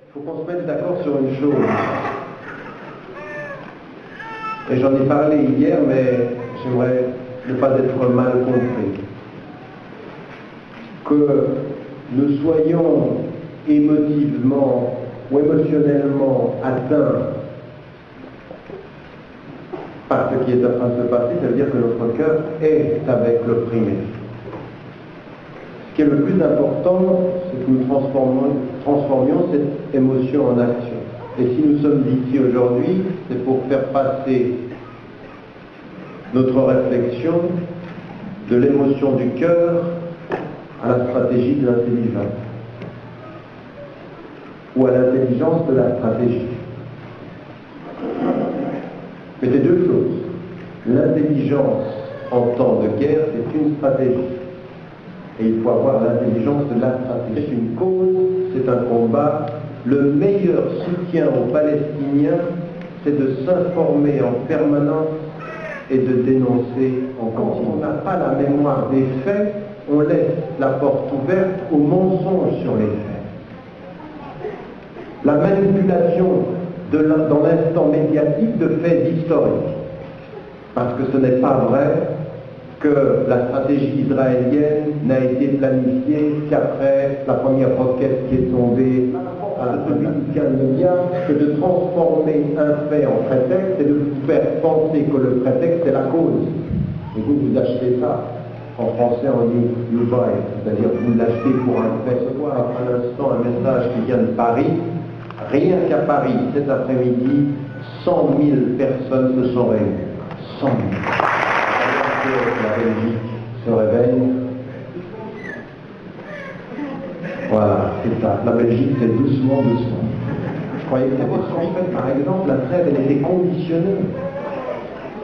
Il faut qu'on se mette d'accord sur une chose. Et j'en ai parlé hier, mais j'aimerais ne pas être mal compris. Que nous soyons émotivement ou émotionnellement atteints par ce qui est en train de se passer, ça veut dire que notre cœur est avec l'opprimé. Ce qui est le plus important, c'est que nous transformions cette émotion en action. Et si nous sommes ici aujourd'hui, c'est pour faire passer notre réflexion de l'émotion du cœur à la stratégie de l'intelligence, ou à l'intelligence de la stratégie. Mais c'est deux choses. L'intelligence en temps de guerre, c'est une stratégie. Et il faut avoir l'intelligence de la stratégie. C'est une cause, c'est un combat. Le meilleur soutien aux Palestiniens, c'est de s'informer en permanence et de dénoncer. Quand on n'a pas la mémoire des faits, on laisse la porte ouverte aux mensonges sur les faits. La manipulation dans l'instant médiatique de faits historiques. Parce que ce n'est pas vrai que la stratégie israélienne n'a été planifiée qu'après la première roquette qui est tombée à la République que de transformer un fait en prétexte et de vous faire penser que le prétexte est la cause. Et vous achetez ça. En français, on dit you buy, c'est-à-dire vous l'achetez pour un fait. À l'instant, un message qui vient de Paris. Rien qu'à Paris, cet après-midi, 100 000 personnes se sont réunies. 100 000. La Belgique se réveille. Voilà, c'est ça. La Belgique, c'est doucement, doucement. Je croyais que c'était par exemple, la trêve, elle était conditionnée.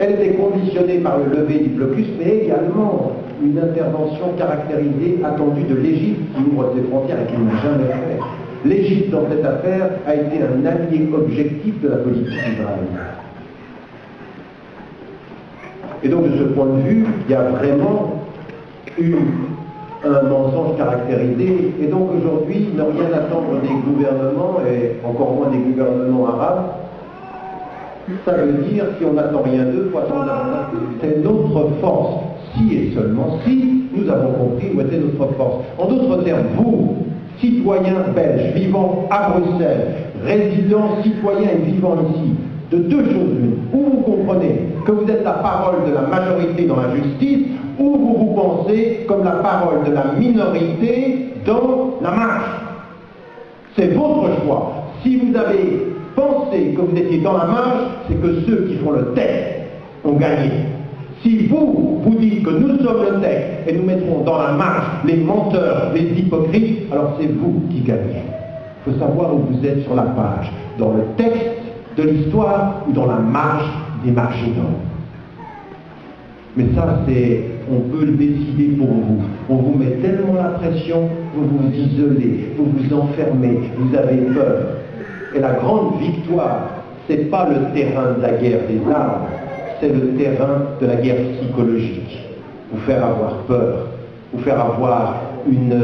Elle était conditionnée par le lever du blocus, mais également une intervention caractérisée, attendue de l'Égypte, qui ouvre ses frontières et qui n'a jamais fait. L'Égypte, dans cette affaire, a été un allié objectif de la politique israélienne. Et donc, de ce point de vue, il y a vraiment eu un mensonge caractérisé. Et donc, aujourd'hui, ne rien attendre des gouvernements, et encore moins des gouvernements arabes, ça veut dire, si on n'attend rien d'eux, c'est notre force. Si et seulement si nous avons compris où était notre force. En d'autres termes, vous, citoyens belges vivant à Bruxelles, résidents, citoyens et vivant ici, de deux choses l'une. Ou vous comprenez que vous êtes la parole de la majorité dans la justice, ou vous vous pensez comme la parole de la minorité dans la marche. C'est votre choix. Si vous avez pensé que vous étiez dans la marche, c'est que ceux qui font le texte ont gagné. Si vous dites que nous sommes le texte et nous mettrons dans la marge les menteurs, les hypocrites, alors c'est vous qui gagnez. Il faut savoir où vous êtes sur la page, dans le texte de l'histoire ou dans la marge des marginaux. Mais ça, on peut le décider pour vous. On vous met tellement la pression, vous vous isolez, vous vous enfermez, vous avez peur. Et la grande victoire, c'est pas le terrain de la guerre des armes, c'est le terrain de la guerre psychologique. Vous faire avoir peur, vous faire avoir une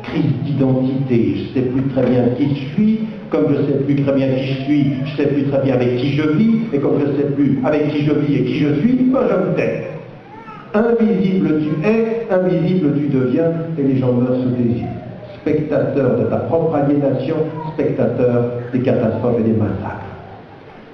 crise d'identité. Je ne sais plus très bien qui je suis, comme je ne sais plus très bien qui je suis, je ne sais plus très bien avec qui je vis, et comme je ne sais plus avec qui je vis et qui je suis, ben je me tais. Invisible tu es, invisible tu deviens, et les gens meurent sous tes yeux. Spectateur de ta propre aliénation, spectateur des catastrophes et des massacres.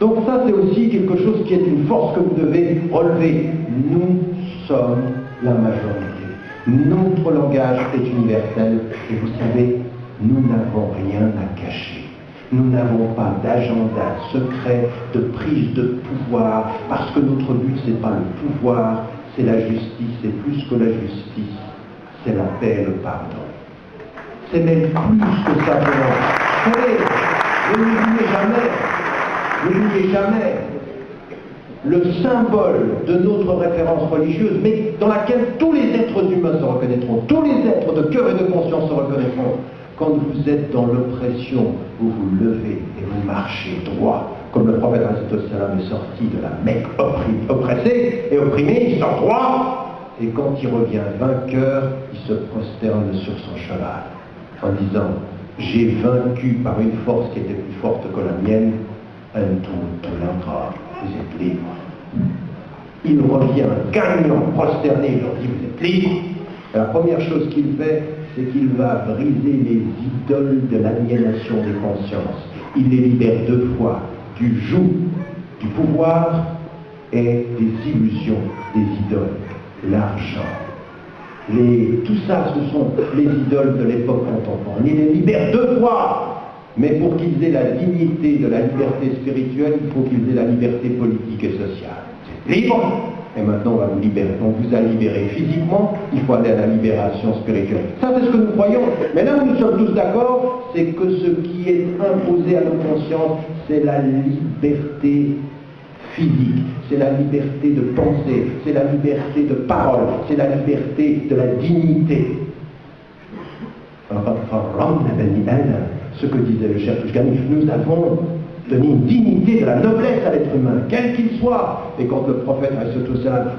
Donc ça, c'est aussi quelque chose qui est une force que vous devez relever. Nous sommes la majorité. Notre langage est universel et vous savez, nous n'avons rien à cacher. Nous n'avons pas d'agenda secret, de prise de pouvoir, parce que notre but, c'est pas le pouvoir, c'est la justice, et plus que la justice, c'est la paix et le pardon. C'est même plus que ça. Vous savez, ne l'oubliez jamais. N'oubliez jamais le symbole de notre référence religieuse, mais dans laquelle tous les êtres humains se reconnaîtront, tous les êtres de cœur et de conscience se reconnaîtront. Quand vous êtes dans l'oppression, vous vous levez et vous marchez droit, comme le prophète est sorti de la Mecque oppressé et opprimé, il sort droit, et quand il revient vainqueur, il se prosterne sur son cheval, en disant j'ai vaincu par une force qui était plus forte que la mienne, vous êtes libre. Il revient gagnant, prosterné, il leur dit vous êtes libre. Et la première chose qu'il fait, c'est qu'il va briser les idoles de l'aliénation des consciences. Il les libère deux fois, du joug, du pouvoir et des illusions, des idoles, l'argent. Tout ça, ce sont les idoles de l'époque contemporaine. Il les libère deux fois. Mais pour qu'ils aient la dignité de la liberté spirituelle, il faut qu'ils aient la liberté politique et sociale. C'est libre, et maintenant on va vous libérer. On vous a libéré physiquement, il faut aller à la libération spirituelle. Ça c'est ce que nous croyons. Mais là où nous sommes tous d'accord, c'est que ce qui est imposé à nos consciences, c'est la liberté physique, c'est la liberté de penser, c'est la liberté de parole, c'est la liberté de la dignité. Ce que disait le cher Touchgani, nous avons donné une dignité de la noblesse à l'être humain, quel qu'il soit. Et quand le prophète,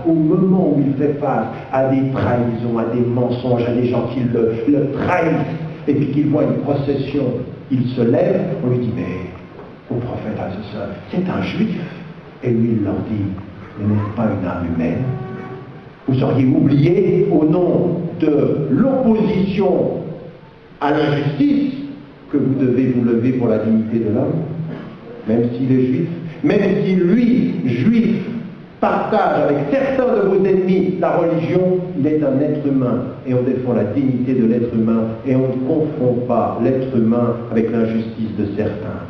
au moment où il fait face à des trahisons, à des mensonges, à des gens qui le trahissent, et puis qu'il voit une procession, il se lève, on lui dit, mais au prophète, c'est un juif. Et lui, il leur dit, mais n'est-ce pas une âme humaine? Vous seriez oublié au nom de l'opposition à l'injustice que vous devez vous lever pour la dignité de l'homme, même s'il est juif, même si lui, juif, partage avec certains de vos ennemis la religion, il est un être humain et on défend la dignité de l'être humain et on ne confond pas l'être humain avec l'injustice de certains.